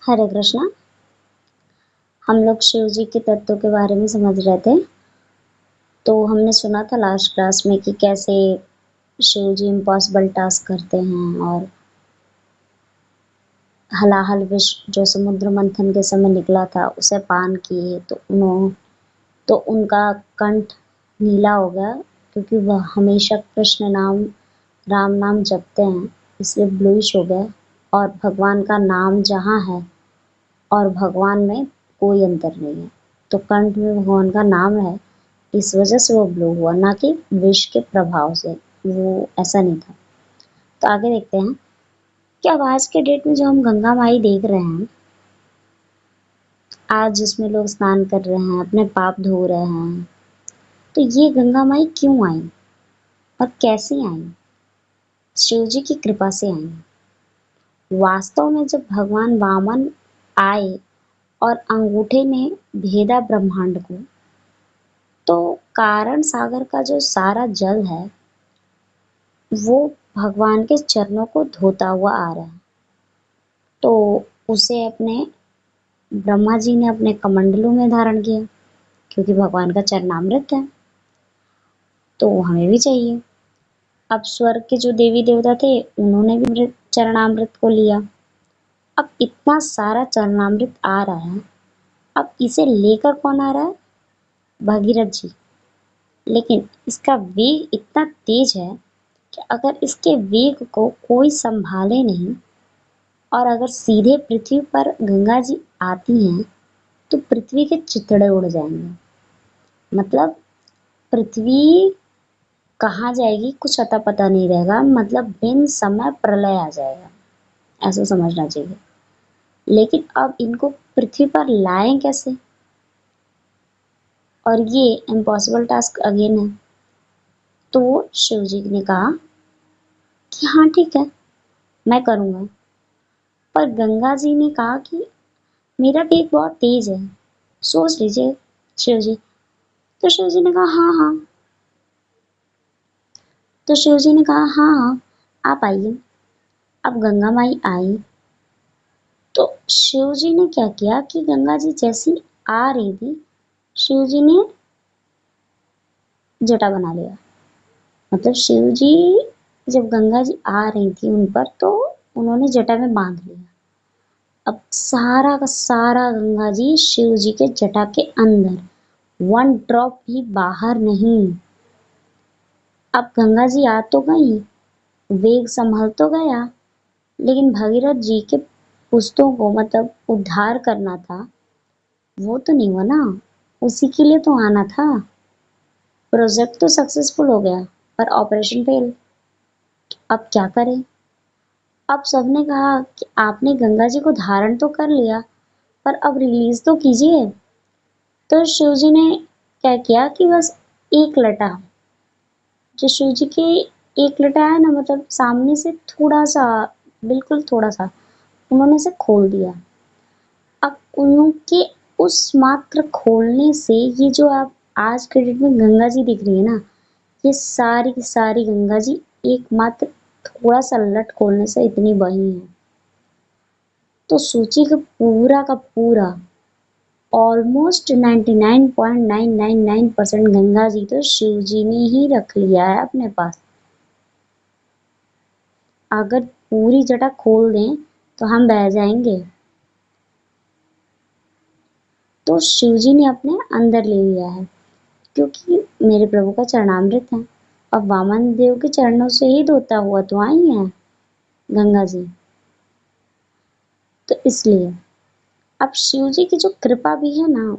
हरे कृष्णा। हम लोग शिव जी के तत्वों के बारे में समझ रहे थे। तो हमने सुना था लास्ट क्लास में कि कैसे शिव जी इम्पॉसिबल टास्क करते हैं और हलाहल विष जो समुद्र मंथन के समय निकला था उसे पान किए तो उनका कंठ नीला हो गया, क्योंकि वह हमेशा कृष्ण नाम राम नाम जपते हैं, इसलिए ब्लूइश हो गया। और भगवान का नाम जहाँ है और भगवान में कोई अंतर नहीं है, तो कंठ में भगवान का नाम है, इस वजह से वो ब्लू हुआ, ना कि विष के प्रभाव से। वो ऐसा नहीं था। तो आगे देखते हैं कि अब आज के डेट में जो हम गंगा माई देख रहे हैं, आज जिसमें लोग स्नान कर रहे हैं, अपने पाप धो रहे हैं, तो ये गंगा माई क्यों आई और कैसे आई? शिव जी की कृपा से आई। वास्तव में जब भगवान वामन आए और अंगूठे ने भेदा ब्रह्मांड को, तो कारण सागर का जो सारा जल है वो भगवान के चरणों को धोता हुआ आ रहा है। तो उसे अपने ब्रह्मा जी ने अपने कमंडलों में धारण किया, क्योंकि भगवान का चरणामृत है, तो हमें भी चाहिए। अब स्वर्ग के जो देवी देवता थे उन्होंने भी चरणामृत को लिया। अब इतना सारा चरणामृत आ रहा है, अब इसे लेकर कौन आ रहा है? भगीरथ जी। लेकिन इसका वेग इतना तेज है कि अगर इसके वेग को कोई संभाले नहीं और अगर सीधे पृथ्वी पर गंगा जी आती हैं तो पृथ्वी के चिथड़े उड़ जाएंगे। मतलब पृथ्वी कहाँ जाएगी कुछ अता पता नहीं रहेगा, मतलब बिन समय प्रलय आ जाएगा, ऐसा समझना चाहिए। लेकिन अब इनको पृथ्वी पर लाएं कैसे? और ये इम्पॉसिबल टास्क अगेन है। तो शिव जी ने कहा कि हाँ ठीक है, मैं करूँगा। पर गंगा जी ने कहा कि मेरा वेग बहुत तेज है, सोच लीजिए शिव जी। तो शिव जी ने कहा हाँ हाँ। तो शिव जी ने कहा हाँ हाँ, आप आइए। अब गंगा माई आई तो शिव जी ने क्या किया कि गंगा जी जैसी आ रही थी, शिव जी ने जटा बना लिया। मतलब शिव जी जब गंगा जी आ रही थी उन पर, तो उन्होंने जटा में बांध लिया। अब सारा का सारा गंगा जी शिव जी के जटा के अंदर, वन ड्रॉप भी बाहर नहीं। अब गंगा जी आ तो गई, वेग संभल तो गया, लेकिन भगीरथ जी के पुस्तों को मतलब उद्धार करना था, वो तो नहीं हुआ ना। उसी के लिए तो आना था। प्रोजेक्ट तो सक्सेसफुल हो गया पर ऑपरेशन फेल। अब क्या करें? अब सबने कहा कि आपने गंगा जी को धारण तो कर लिया, पर अब रिलीज तो कीजिए। तो शिव जी ने क्या किया कि बस एक लटा, जो शिव जी के एक लटा है ना, मतलब सामने से थोड़ा सा, बिल्कुल थोड़ा सा उन्होंने से खोल दिया। अब उनके उस मात्र खोलने से ये जो आप आज के डेट में गंगा जी दिख रही है ना, ये सारी की सारी गंगा जी एकमात्र थोड़ा सा लट खोलने से इतनी बही है। तो सोचिए कि पूरा का पूरा ऑलमोस्ट 99.999% गंगा जी तो शिव जी ने ही रख लिया है अपने पास। अगर पूरी जटा खोल दें तो हम बह जाएंगे। तो शिव जी ने अपने अंदर ले लिया है, क्योंकि मेरे प्रभु का चरणामृत है और वामन देव के चरणों से ही धोता हुआ तो आई है गंगा जी। तो इसलिए अब शिव जी की जो कृपा भी है ना,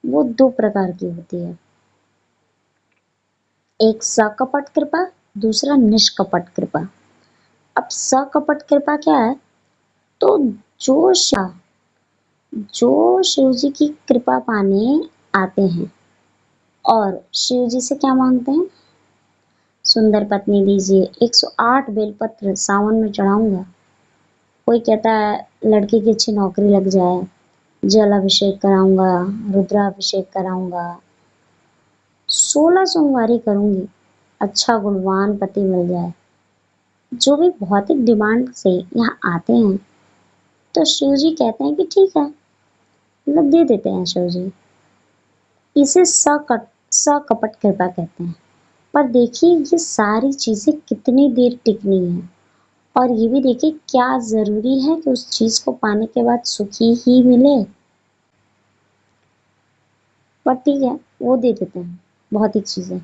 वो दो प्रकार की होती है। एक सकपट कृपा, दूसरा निष्कपट कृपा। अब सकपट कृपा क्या है? तो जो शिव जी की कृपा पाने आते हैं और शिव जी से क्या मांगते हैं? सुंदर पत्नी दीजिए, 108 बेलपत्र सावन में चढ़ाऊंगा। कोई कहता है लड़के की अच्छी नौकरी लग जाए, जल अभिषेक कराऊंगा, रुद्राभिषेक कराऊंगा, 16 सोमवारी करूंगी, अच्छा गुणवान पति मिल जाए। जो भी भौतिक डिमांड से यहाँ आते हैं, तो शिव जी कहते हैं कि ठीक है, मतलब दे देते हैं शिव जी। इसे सकपट कृपा कहते हैं। पर देखिए ये सारी चीजें कितनी देर टिकनी है, और ये भी देखिए क्या जरूरी है कि उस चीज को पाने के बाद सुखी ही मिले। पर ठीक है, वो दे देते हैं भौतिक चीजें,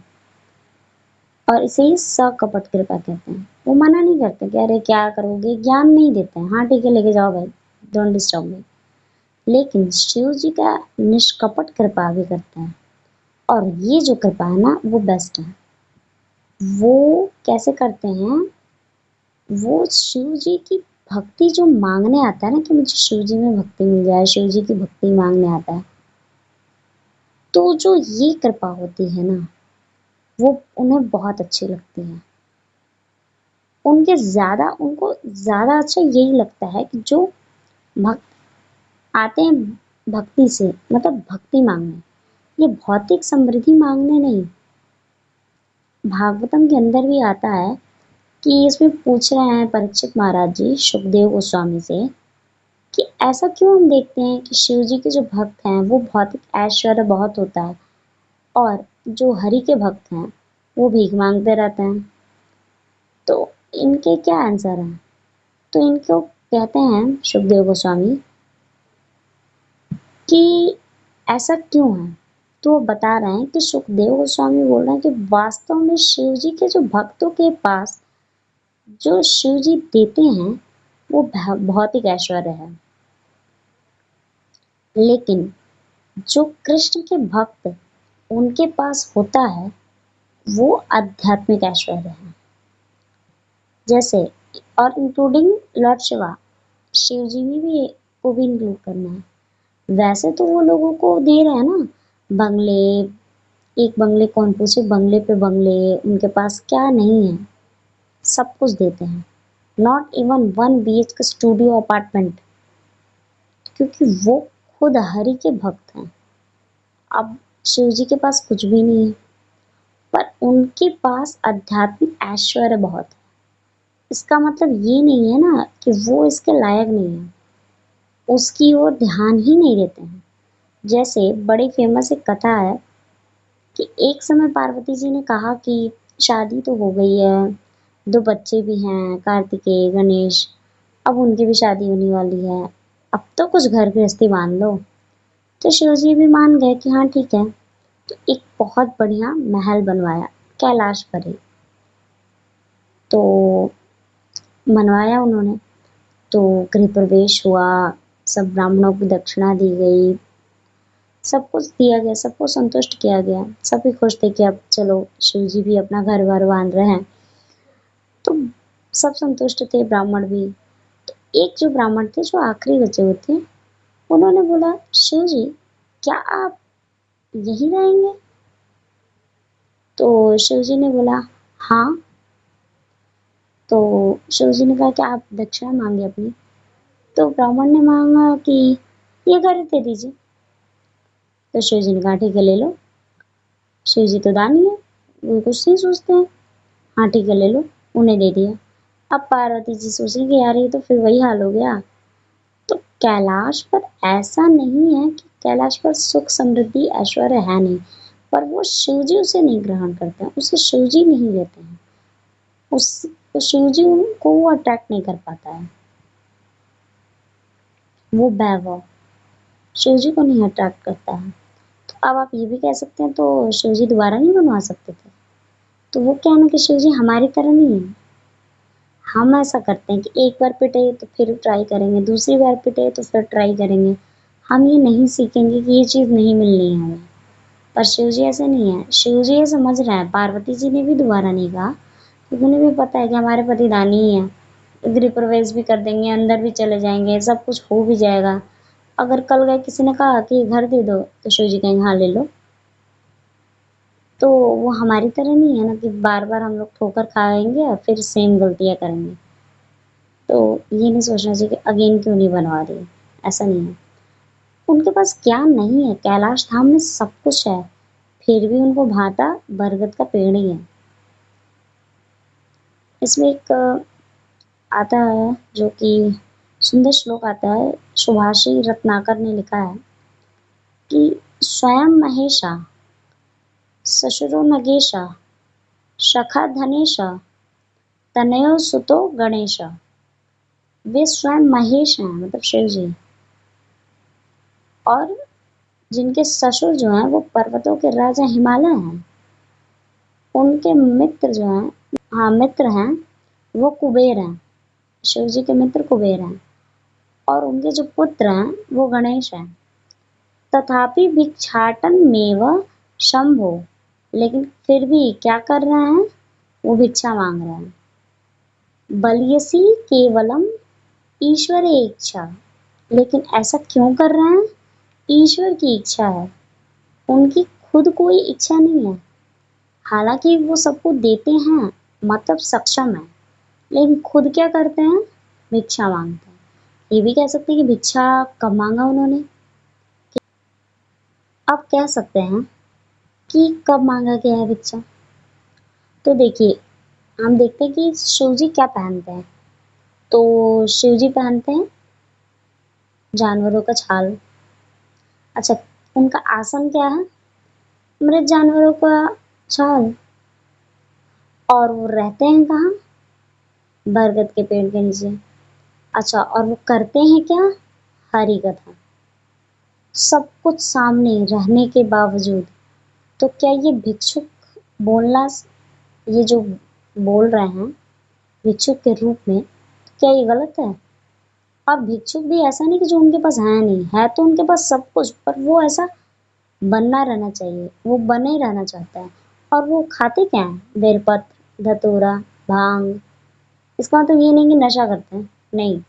और इसे ही सकपट कृपा कहते हैं। वो मना नहीं करते कि अरे क्या करोगे, ज्ञान नहीं देते हैं, हाँ ठीक है लेके जाओ भाई, डोंट डिस्टर्ब मी। लेकिन शिव जी का निष्कपट कृपा भी करते हैं, और ये जो कृपा है ना वो बेस्ट है। वो कैसे करते हैं, वो शिव जी की भक्ति जो मांगने आता है ना, कि मुझे शिव जी में भक्ति मिल जाए, शिव जी की भक्ति मांगने आता है, तो जो ये कृपा होती है ना, वो उन्हें बहुत अच्छी लगती है। उनको ज्यादा अच्छा यही लगता है कि जो भक्त आते हैं भक्ति से, मतलब भक्ति मांगने, ये भौतिक समृद्धि मांगने नहीं। भागवतम के अंदर भी आता है कि इसमें पूछ रहे हैं परीक्षित महाराज जी सुखदेव गोस्वामी से कि ऐसा क्यों हम देखते हैं कि शिव जी के जो भक्त हैं वो भौतिक ऐश्वर्य बहुत होता है, और जो हरि के भक्त हैं वो भीख मांगते रहते हैं। तो इनके क्या आंसर है, तो इनको कहते हैं सुखदेव गोस्वामी कि ऐसा क्यों है। तो वो बता रहे हैं कि सुखदेव गोस्वामी बोल रहे हैं कि वास्तव में शिव जी के जो भक्तों के पास जो शिव जी देते हैं वो भौतिक ऐश्वर्य है, लेकिन जो कृष्ण के भक्त उनके पास होता है वो आध्यात्मिक ऐश्वर्य है। जैसे, और इंक्लूडिंग लॉर्ड शिवा, शिव जी में भी को भी इंक्लूड करना है। वैसे तो वो लोगों को दे रहे हैं ना बंगले, एक बंगले कौन पूछे, बंगले पे बंगले, उनके पास क्या नहीं है, सब कुछ देते हैं। Not even 1 BHK studio apartment, क्योंकि वो खुद हरि के भक्त हैं। अब शिव जी के पास कुछ भी नहीं है, पर उनके पास आध्यात्मिक ऐश्वर्य बहुत है। इसका मतलब ये नहीं है ना कि वो इसके लायक नहीं है, उसकी ओर ध्यान ही नहीं देते हैं। जैसे बड़ी फेमस एक कथा है कि एक समय पार्वती जी ने कहा कि शादी तो हो गई है, 2 बच्चे भी हैं, कार्तिकेय गणेश, अब उनकी भी शादी होने वाली है, अब तो कुछ घर गृहस्थी बांध लो। तो शिव जी भी मान गए कि हाँ ठीक है। तो एक बहुत बढ़िया महल बनवाया कैलाश पर ही, तो बनवाया उन्होंने। तो गृह प्रवेश हुआ, सब ब्राह्मणों को दक्षिणा दी गई, सब कुछ दिया गया, सबको संतुष्ट किया गया, सभी खुश थे कि अब चलो शिव जी भी अपना घर बार बांध रहे हैं। तो सब संतुष्ट थे, ब्राह्मण भी। तो एक जो ब्राह्मण थे जो आखिरी बचे हुए थे, उन्होंने बोला शिव जी क्या आप यहीं रहेंगे। तो शिव जी ने बोला हाँ। तो शिव जी ने कहा कि आप दक्षिणा मांगे अपनी। तो ब्राह्मण ने मांगा कि ये घर दे दीजिए। तो शिव जी ने कहा ठीक है ले लो, शिव जी तो दानी है, वो कुछ नहीं सोचते हैं। हाँ ठीक है ले लो, उन्हें दे दिया। अब पार्वती जी सोचेंगे यार ये तो फिर वही हाल हो गया। तो कैलाश पर ऐसा नहीं है कि कैलाश पर सुख समृद्धि ऐश्वर्य है नहीं, पर वो शिव जी उसे नहीं ग्रहण करते हैं, उसे शिव जी नहीं लेते हैं, उस तो शिव जी उनको वो अट्रैक्ट नहीं कर पाता है, वो वैभव शिव जी को नहीं अट्रैक्ट करता है। तो अब आप ये भी कह सकते हैं तो शिव जी दोबारा नहीं बनवा सकते थे। तो वो क्या है ना कि शिव जी हमारी तरह नहीं है। हम ऐसा करते हैं कि एक बार पिटे तो फिर ट्राई करेंगे, दूसरी बार पिटे तो फिर ट्राई करेंगे। हम ये नहीं सीखेंगे कि ये चीज़ नहीं मिलनी है हमें। पर शिव जी ऐसे नहीं है, शिव जी ये समझ रहे हैं, पार्वती जी ने भी दोबारा नहीं कहा क्योंकि उन्हें भी पता है कि हमारे पति दानी ही है, गृह प्रवेश भी कर देंगे, अंदर भी चले जाएंगे, सब कुछ हो भी जाएगा। अगर कल गए किसी ने कहा कि ये घर दे दो तो शिव जी कहेंगे हाँ ले लो। तो वो हमारी तरह नहीं है ना कि बार बार हम लोग ठोकर खाएंगे और फिर सेम गलतियां करेंगे। तो ये नहीं सोचना चाहिए कि अगेन क्यों नहीं बनवा रही, ऐसा नहीं है। उनके पास ज्ञान नहीं है, कैलाश धाम में सब कुछ है, फिर भी उनको भाता बरगद का पेड़ ही है। इसमें एक आता है जो कि सुंदर श्लोक आता है, सुभाषी रत्नाकर ने लिखा है कि स्वयं महेशा सशुरो नगेशा सखा धनेशा तनयो सुतो गणेश। वे स्वयं महेश हैं, मतलब शिव जी, और जिनके ससुर जो हैं वो पर्वतों के राजा हिमालय हैं। उनके मित्र जो हैं, हाँ मित्र हैं, वो कुबेर हैं। शिव जी के मित्र कुबेर हैं और उनके जो पुत्र हैं वो गणेश हैं। तथापि भिक्षाटन मेव शंभो, लेकिन फिर भी क्या कर रहे हैं, वो भिक्षा मांग रहे हैं। बलियसी केवलम ईश्वर इच्छा, लेकिन ऐसा क्यों कर रहे हैं, ईश्वर की इच्छा है, उनकी खुद कोई इच्छा नहीं है। हालांकि वो सबको देते हैं, मतलब सक्षम है, लेकिन खुद क्या करते हैं, भिक्षा मांगते हैं। ये भी कह सकते हैं कि भिक्षा कब मांगा उन्होंने। अब कह सकते हैं कि कब मांगा गया है भिक्षा। तो देखिए, हम देखते हैं कि शिव जी क्या पहनते हैं। तो शिव जी पहनते हैं जानवरों का छाल। अच्छा, उनका आसन क्या है, मृत जानवरों का छाल। और वो रहते हैं कहाँ, बरगद के पेड़ के नीचे। अच्छा, और वो करते हैं क्या, हरि कथा। सब कुछ सामने रहने के बावजूद, तो क्या ये भिक्षुक बोलना, ये जो बोल रहे हैं भिक्षुक के रूप में, तो क्या ये गलत है। और भिक्षुक भी ऐसा नहीं कि जो उनके पास है नहीं है, तो उनके पास सब कुछ, पर वो ऐसा बनना रहना चाहिए, वो बने ही रहना चाहता है। और वो खाते क्या हैं, बेलपत्र, धतूरा, भांग। इसका मतलब ये नहीं कि नशा करते हैं, नहीं,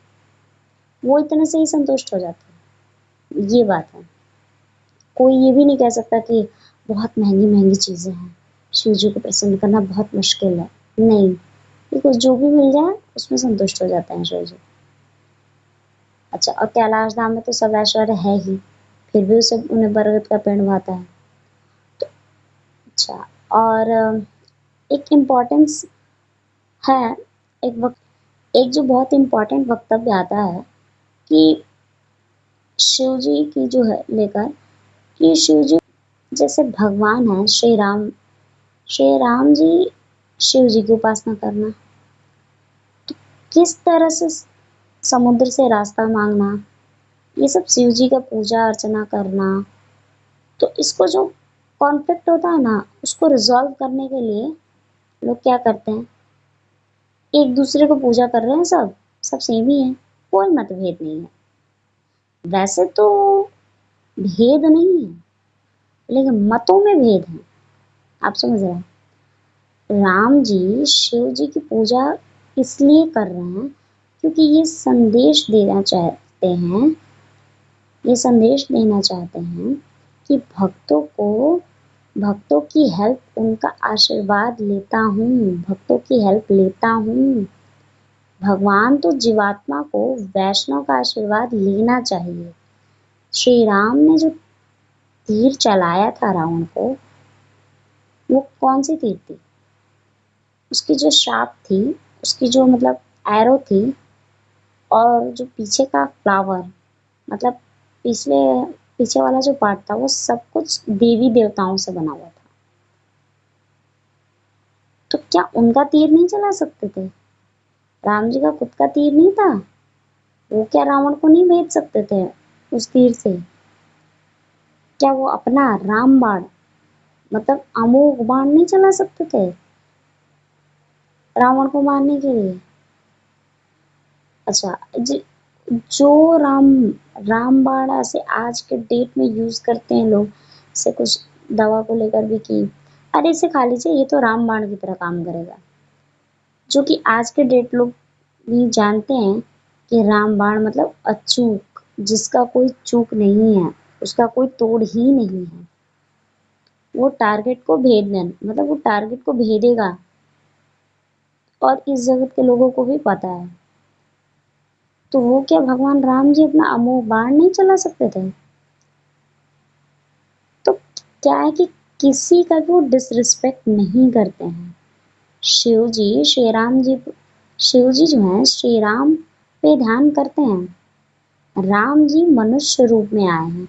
वो इतने से ही संतुष्ट हो जाते हैं, ये बात है। कोई ये भी नहीं कह सकता कि बहुत महंगी महंगी चीज़ें हैं, शिव जी को प्रसन्न करना बहुत मुश्किल है, नहीं, ये कुछ जो भी मिल जाए उसमें संतुष्ट हो जाते हैं शिव जी। अच्छा, और कैलाश धाम में तो सब ऐश्वर्य है ही, फिर भी उसे उन्हें बरगद का पेड़ भाता है। तो अच्छा, और एक इम्पोर्टेंस है, एक जो बहुत इम्पोर्टेंट वक्तव्य आता है कि शिव जी की जो है लेकर, कि शिव जी जैसे भगवान है श्री राम जी, शिव जी की उपासना करना, तो किस तरह से समुद्र से रास्ता मांगना, ये सब शिव जी का पूजा अर्चना करना। तो इसको जो कॉन्फ्लिक्ट होता है ना, उसको रिजॉल्व करने के लिए लोग क्या करते हैं, एक दूसरे को पूजा कर रहे हैं, सब सेम ही है, कोई मतभेद नहीं है। वैसे तो भेद नहीं है, लेकिन मतों में भेद है। आप समझ रहे हैं, राम जी शिव जी की पूजा इसलिए कर रहे हैं क्योंकि ये संदेश देना चाहते हैं, ये संदेश देना चाहते हैं कि भक्तों की हेल्प, उनका आशीर्वाद लेता हूँ, भक्तों की हेल्प लेता हूँ। भगवान तो जीवात्मा को वैष्णव का आशीर्वाद लेना चाहिए। श्री राम ने जो तीर चलाया था रावण को, वो कौन सी तीर थी, उसकी जो शाप थी, उसकी जो मतलब एरो थी, और जो पीछे का फ्लावर, मतलब पिछले पीछे वाला जो पार्ट था, वो सब कुछ देवी देवताओं से बना हुआ था। तो क्या उनका तीर नहीं चला सकते थे, राम जी का खुद का तीर नहीं था, वो क्या रावण को नहीं भेज सकते थे उस तीर से। क्या वो अपना राम बाण, मतलब अमोघ बाण नहीं चला सकते थे रावण को मारने के लिए। अच्छा, जो रामबाण ऐसे आज के डेट में यूज करते हैं लोग, से कुछ दवा को लेकर भी कि अरे इसे खा लीजिए, ये तो रामबाण की तरह काम करेगा, जो कि आज के डेट लोग भी जानते हैं कि रामबाण मतलब अचूक, जिसका कोई चूक नहीं है, उसका कोई तोड़ ही नहीं है, वो टारगेट को भेदने, मतलब वो टारगेट को भेदेगा, और इस जगत के लोगों को भी पता है। तो वो क्या भगवान राम जी अपना अमोघ बाण नहीं चला सकते थे। तो क्या है कि किसी का भी वो डिसरिस्पेक्ट नहीं करते हैं। शिव जी जो हैं, श्री राम पे ध्यान करते हैं। राम जी मनुष्य रूप में आए हैं,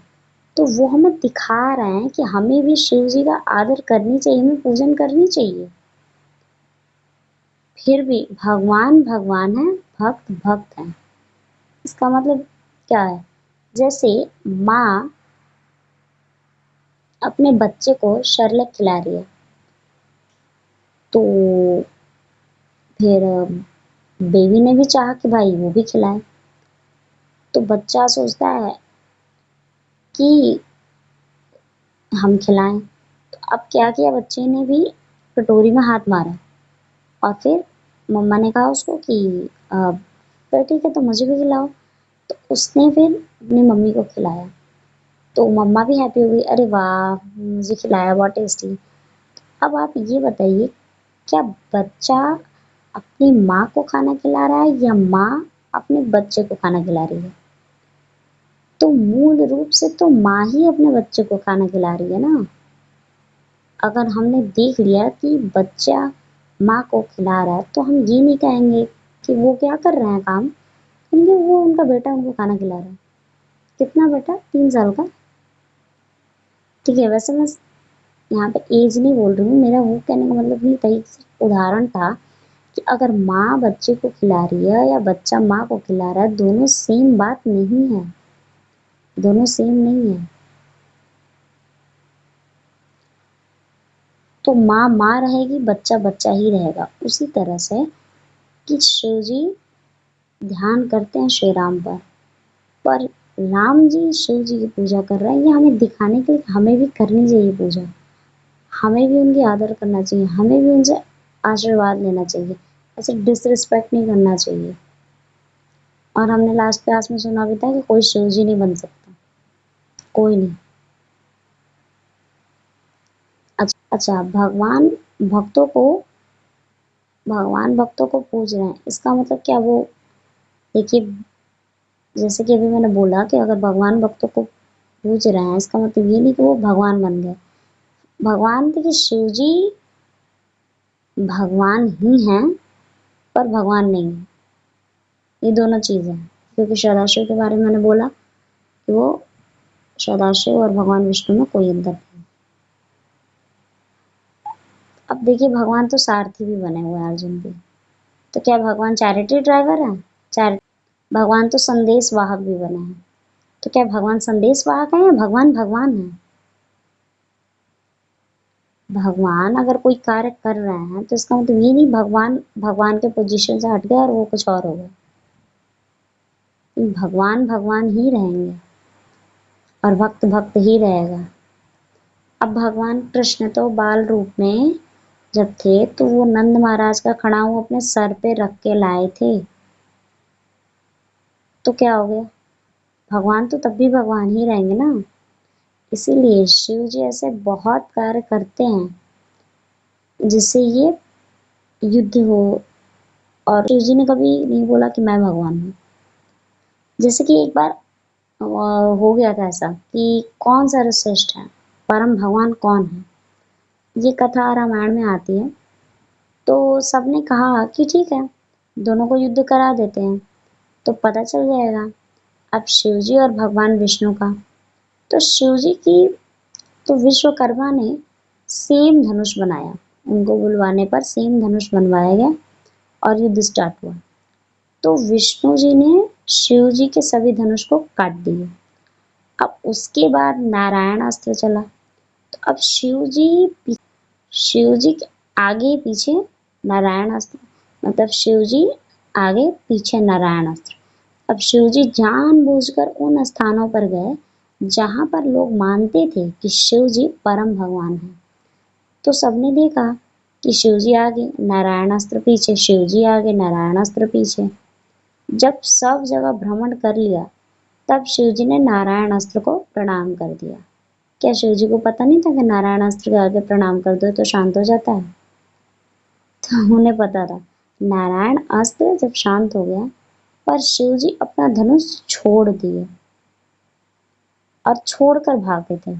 तो वो हमें दिखा रहे हैं कि हमें भी शिव जी का आदर करनी चाहिए, हमें पूजन करनी चाहिए। फिर भी भगवान भगवान है, भक्त भक्त है। इसका मतलब क्या है? जैसे माँ अपने बच्चे को शरबत खिला रही है, तो फिर बेबी ने भी चाहा कि भाई वो भी खिलाए। तो बच्चा सोचता है कि हम खिलाएं। तो अब क्या किया, बच्चे ने भी कटोरी में हाथ मारा और फिर मम्मा ने कहा उसको कि "अ, फिर ठीक है, तो मुझे भी खिलाओ"। तो उसने फिर अपनी मम्मी को खिलाया, तो मम्मा भी हैप्पी हो गई, अरे वाह मुझे खिलाया, बहुत टेस्टी। अब आप ये बताइए, क्या बच्चा अपनी माँ को खाना खिला रहा है या माँ अपने बच्चे को खाना खिला रही है? तो मूल रूप से तो माँ ही अपने बच्चे को खाना खिला रही है ना। अगर हमने देख लिया कि बच्चा माँ को खिला रहा है, तो हम ये नहीं कहेंगे कि वो क्या कर रहे हैं काम, क्योंकि वो उनका बेटा उनको खाना खिला रहा है। कितना बेटा? 3 साल का। ठीक है, वैसे मैं यहाँ पे एज नहीं बोल रही हूँ, मेरा वो कहने का मतलब ये था, एक उदाहरण था कि अगर माँ बच्चे को खिला रही है या बच्चा माँ को खिला रहा है, दोनों सेम बात नहीं है, दोनों सेम नहीं है। तो माँ माँ रहेगी, बच्चा बच्चा ही रहेगा। उसी तरह से कि शिव जी ध्यान करते हैं श्री राम पर राम जी शिव जी की पूजा कर रहे हैं, ये हमें दिखाने के लिए हमें भी करनी चाहिए पूजा, हमें भी उनकी आदर करना चाहिए, हमें भी उनसे आशीर्वाद लेना चाहिए, ऐसे डिसरिस्पेक्ट नहीं करना चाहिए। और हमने लास्ट क्लास में सुना भी था कि कोई शिव जी नहीं बन सकता, कोई नहीं। अच्छा, भगवान भक्तों को पूज रहे हैं, इसका मतलब क्या? वो देखिए, जैसे कि अभी मैंने बोला कि अगर भगवान भक्तों को पूज रहे हैं, इसका मतलब ये नहीं कि वो भगवान बन गए। भगवान, देखिए शिव जी भगवान ही हैं पर भगवान नहीं है, ये दोनों चीज़ें हैं। क्योंकि सदाशिव के बारे में मैंने बोला कि वो सदाशिव और भगवान विष्णु में कोई अंतर नहीं। अब देखिए, भगवान तो सारथी भी बने हुए हैं अर्जुन के, तो क्या भगवान चैरिटी ड्राइवर है? चैर भगवान तो संदेश वाहक भी बने हैं, तो क्या भगवान संदेश वाहक है या भगवान भगवान है? भगवान अगर कोई कार्य कर रहे हैं, तो इसका मतलब ये नहीं भगवान भगवान के पोजीशन से हट गए और वो कुछ और हो गए। भगवान भगवान ही रहेंगे और भक्त भक्त ही रहेगा। अब भगवान कृष्ण तो बाल रूप में जब थे, तो वो नंद महाराज का खड़ाऊ अपने सर पे रख के लाए थे, तो क्या हो गया? भगवान तो तब भी भगवान ही रहेंगे ना। इसीलिए शिव जी ऐसे बहुत कार्य करते हैं जिससे ये युद्ध हो, और शिव जी ने कभी नहीं बोला कि मैं भगवान हूँ। जैसे कि एक बार हो गया था ऐसा कि कौन सर्वश्रेष्ठ है, परम भगवान कौन है, ये कथा रामायण में आती है। तो सबने कहा कि ठीक है, दोनों को युद्ध करा देते हैं तो पता चल जाएगा। अब शिव जी और भगवान विष्णु का, तो शिव जी की तो विश्वकर्मा ने सेम धनुष बनाया, उनको बुलवाने पर सेम धनुष बनवाया गया और युद्ध स्टार्ट हुआ। तो विष्णु जी ने शिव जी के सभी धनुष को काट दिए। अब उसके बाद नारायण अस्त्र चला, तो अब शिव जी के आगे पीछे नारायण अस्त्र, मतलब शिव जी आगे पीछे नारायण अस्त्र। अब शिव जी जानबूझकर उन स्थानों पर गए जहाँ पर लोग मानते थे कि शिव जी परम भगवान हैं। तो सबने देखा कि शिव जी आगे नारायण अस्त्र पीछे, शिव जी आगे नारायण अस्त्र पीछे। जब सब जगह भ्रमण कर लिया, तब शिव जी ने नारायण अस्त्र को प्रणाम कर दिया। क्या शिव जी को पता नहीं था कि नारायण अस्त्र के आगे प्रणाम कर दो तो शांत हो जाता है? तो उन्हें पता था। नारायण अस्त्र जब शांत हो गया, पर शिव जी अपना धनुष छोड़ दिए और छोड़कर भागे थे।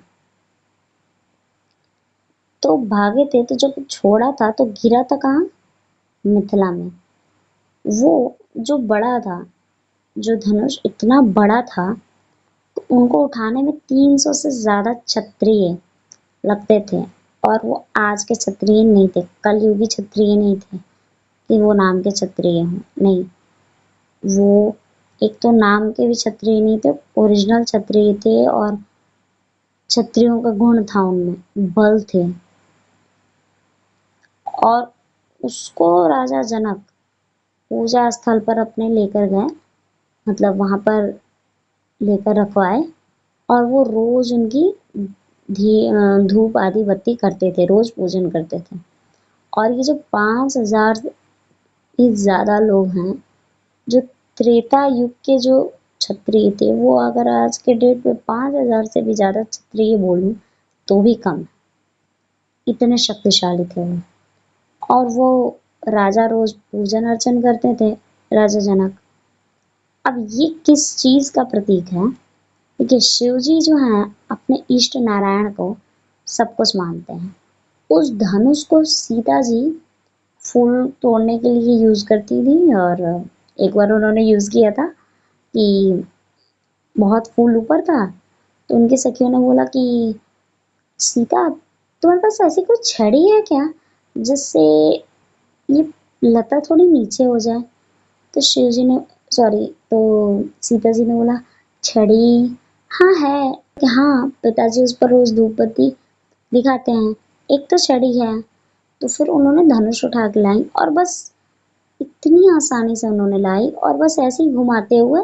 तो भागे थे, तो जब छोड़ा था तो गिरा था कहाँ? मिथिला में। वो जो बड़ा था, जो धनुष इतना बड़ा था, तो उनको उठाने में 300 से ज़्यादा क्षत्रिय लगते थे। और वो आज के क्षत्रिय नहीं थे, कलयुगी क्षत्रिय नहीं थे कि वो नाम के क्षत्रिय हों, नहीं। वो एक तो नाम के भी क्षत्रिय नहीं थे, ओरिजिनल क्षत्रिय थे। और क्षत्रियों का गुण था उनमें, बल थे। और उसको राजा जनक पूजा स्थल पर अपने लेकर गए, मतलब वहां पर लेकर रखवाए। और वो रोज उनकी धूप आदि बत्ती करते थे, रोज पूजन करते थे। और ये जो 5,000 से ज्यादा लोग हैं, जो त्रेता युग के जो क्षत्रिय थे, वो अगर आज के डेट में 5,000 से भी ज्यादा क्षत्रिय बोलूं तो भी कम है। इतने शक्तिशाली थे वो। और वो राजा रोज पूजन अर्चन करते थे, राजा जनक। अब ये किस चीज का प्रतीक है? देखिए, शिव जी जो हैं अपने इष्ट नारायण को सब कुछ मानते हैं। उस धनुष को सीता जी फूल तोड़ने के लिए यूज करती थी। और एक बार उन्होंने यूज किया था कि बहुत फूल ऊपर था, तो उनकी सखियों ने बोला कि सीता, तुम्हारे पास ऐसी कोई छड़ी है क्या जिससे ये लता थोड़ी नीचे हो जाए? तो शिव जी ने, सॉरी, तो सीता जी ने बोला, छड़ी? हाँ है कि हाँ, पिताजी उस पर रोज धूप बत्ती दिखाते हैं, एक तो छड़ी है। तो फिर उन्होंने धनुष उठा के लाई, और बस इतनी आसानी से उन्होंने लाई, और बस ऐसे ही घुमाते हुए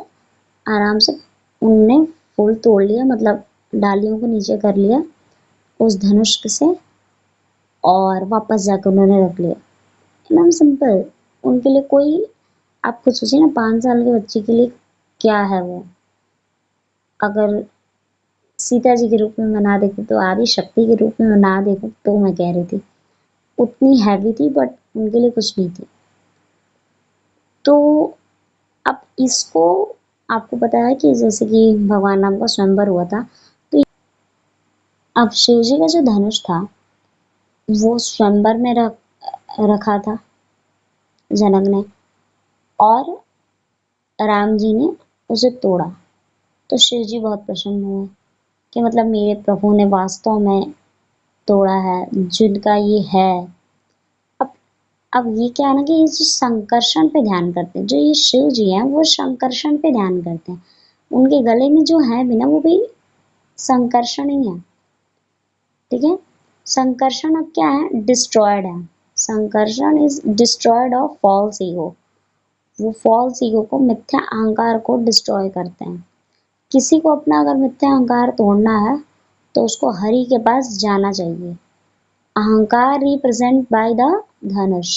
आराम से उनने फूल तोड़ लिया, मतलब डालियों को नीचे कर लिया उस धनुष से। और वापस जाकर उन्होंने रख लिया। एकदम सिंपल। उनके लिए कोई, आप खुद सोचिए ना, 5 साल के बच्चे के लिए क्या है वो। अगर सीता जी के रूप में मना देखो, तो आदि शक्ति के रूप में मना देखो, तो मैं कह रही थी उतनी हैवी थी, बट उनके लिए कुछ नहीं थी। तो अब इसको, आपको पता है कि जैसे कि भगवान राम का स्वयंवर हुआ था, तो अब शिव जी का जो धनुष था वो स्वयंवर में रखा था जनक ने, और राम जी ने उसे तोड़ा। तो शिव जी बहुत प्रसन्न हुए कि मतलब मेरे प्रभु ने वास्तव में तोड़ा है, जिनका ये है। अब अब ये क्या है ना, कि ये जो संकर्षण पे ध्यान करते हैं, जो ये शिव जी हैं वो संकर्षण पे ध्यान करते हैं। उनके गले में जो है भी ना, वो भी संकर्षण ही है। ठीक है। संकर्षण अब क्या है? डिस्ट्रॉयड है। Sankarshan is destroyed of false ego. वो फॉल्स ईगो को, मिथ्या अहंकार को डिस्ट्रॉय करते हैं। किसी को अपना अगर मिथ्या अहंकार तोड़ना है तो उसको हरि के पास जाना चाहिए। अहंकार रिप्रेजेंट बाय द धनुष।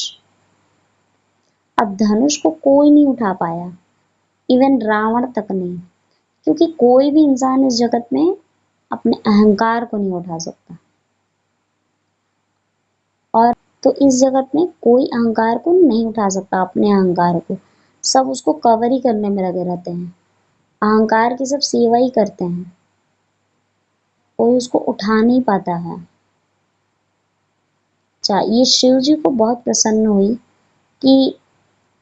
अब धनुष को कोई नहीं उठा पाया, इवन रावण तक नहीं, क्योंकि कोई भी इंसान इस जगत में अपने अहंकार को नहीं उठा सकता। और तो इस जगत में कोई अहंकार को नहीं उठा सकता, अपने अहंकार को। सब उसको कवर ही करने में लगे रहते हैं, अहंकार की सब सेवा ही करते हैं, कोई उसको उठा नहीं पाता है। अच्छा, ये शिव जी को बहुत प्रसन्न हुई कि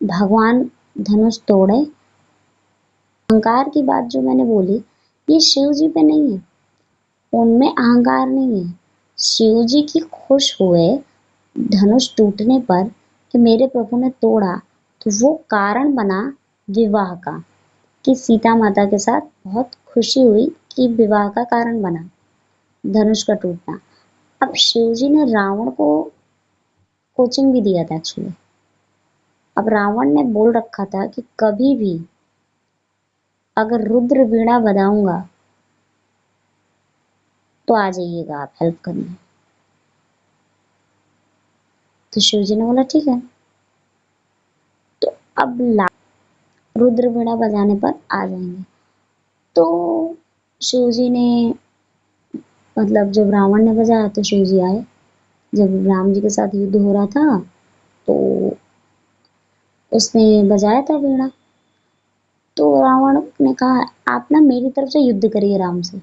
भगवान धनुष तोड़े। अहंकार की बात जो मैंने बोली, ये शिव जी पे नहीं है, उनमें अहंकार नहीं है। शिव जी की खुश हुए धनुष टूटने पर कि मेरे प्रभु ने तोड़ा, तो वो कारण बना विवाह का, कि सीता माता के साथ बहुत खुशी हुई, कि विवाह का कारण बना धनुष का टूटना। अब शिव जी ने रावण को कोचिंग भी दिया था एक्चुअली। अब रावण ने बोल रखा था कि कभी भी अगर रुद्र वीणा बजाऊंगा तो आ जाइएगा आप हेल्प करने। तो शिव जी ने बोला ठीक है। तो अब रुद्र वीणा बजाने पर आ जाएंगे। तो शिव जी ने, मतलब जब रावण ने बजाया तो शिव जी आए। जब राम जी के साथ युद्ध हो रहा था तो उसने बजाया था वीणा। तो रावण ने कहा, आप ना मेरी तरफ से युद्ध करिए राम से।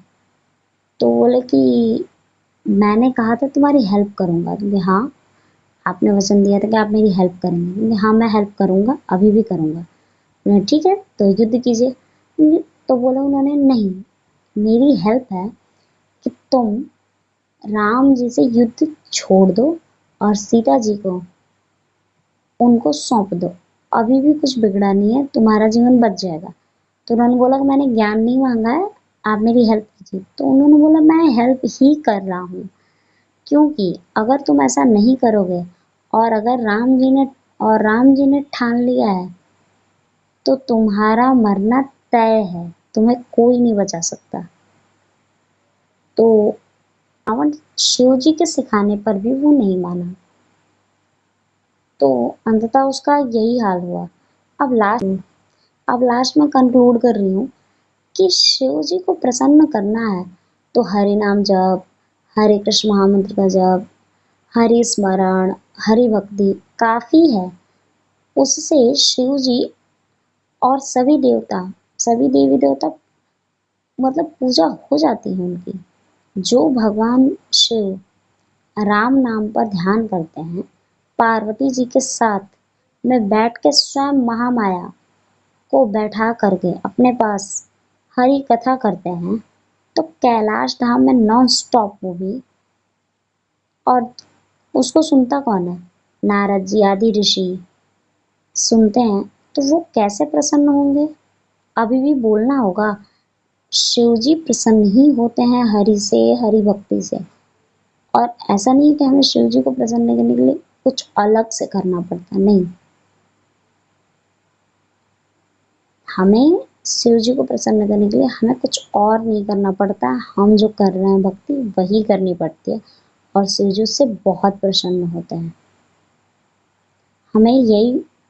तो बोले कि मैंने कहा था तुम्हारी हेल्प करूंगा। तो हाँ, आपने वचन दिया था कि आप मेरी हेल्प करेंगे। हाँ, मैं हेल्प करूंगा, अभी भी करूंगा। ठीक है तो युद्ध कीजिए। तो बोला उन्होंने नहीं, मेरी हेल्प है कि तुम राम जी से युद्ध छोड़ दो और सीता जी को उनको सौंप दो, अभी भी कुछ बिगड़ा नहीं है, तुम्हारा जीवन बच जाएगा। तो उन्होंने बोला कि मैंने ज्ञान नहीं मांगा है, आप मेरी हेल्प कीजिए। तो उन्होंने बोला मैं हेल्प ही कर रहा हूँ, क्योंकि अगर तुम ऐसा नहीं करोगे और अगर राम जी ने ठान लिया है तो तुम्हारा मरना तय है, तुम्हें कोई नहीं बचा सकता। तो रावण शिव जी के सिखाने पर भी वो नहीं माना, तो अंततः उसका यही हाल हुआ। अब लास्ट में कंक्लूड कर रही हूँ कि शिव जी को प्रसन्न करना है तो हरि नाम जप, हरे कृष्ण महामंत्र का जप, हरि स्मरण, हरि भक्ति काफी है। उससे शिव जी और सभी देवी देवता मतलब पूजा हो जाती है उनकी। जो भगवान शिव राम नाम पर ध्यान करते हैं, पार्वती जी के साथ में बैठ के स्वयं महामाया को बैठा करके अपने पास हरि कथा करते हैं, तो कैलाश धाम में नॉन स्टॉप मूवी, और उसको सुनता कौन है? नारद जी आदि ऋषि सुनते हैं, तो वो कैसे प्रसन्न होंगे? अभी भी बोलना होगा, शिव जी प्रसन्न ही होते हैं हरि से, हरि भक्ति से। और ऐसा नहीं है कि हमें शिव जी को प्रसन्न करने के लिए कुछ अलग से करना पड़ता, नहीं। हमें शिव जी को प्रसन्न करने के लिए हमें कुछ और नहीं करना पड़ता, हम जो कर रहे हैं भक्ति वही करनी पड़ती है, और शिव जी उससे बहुत प्रसन्न होते हैं।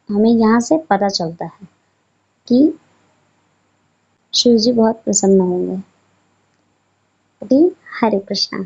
हमें यहाँ से पता चलता है कि शिव जी बहुत प्रसन्न होंगे। ओके, हरे कृष्णा।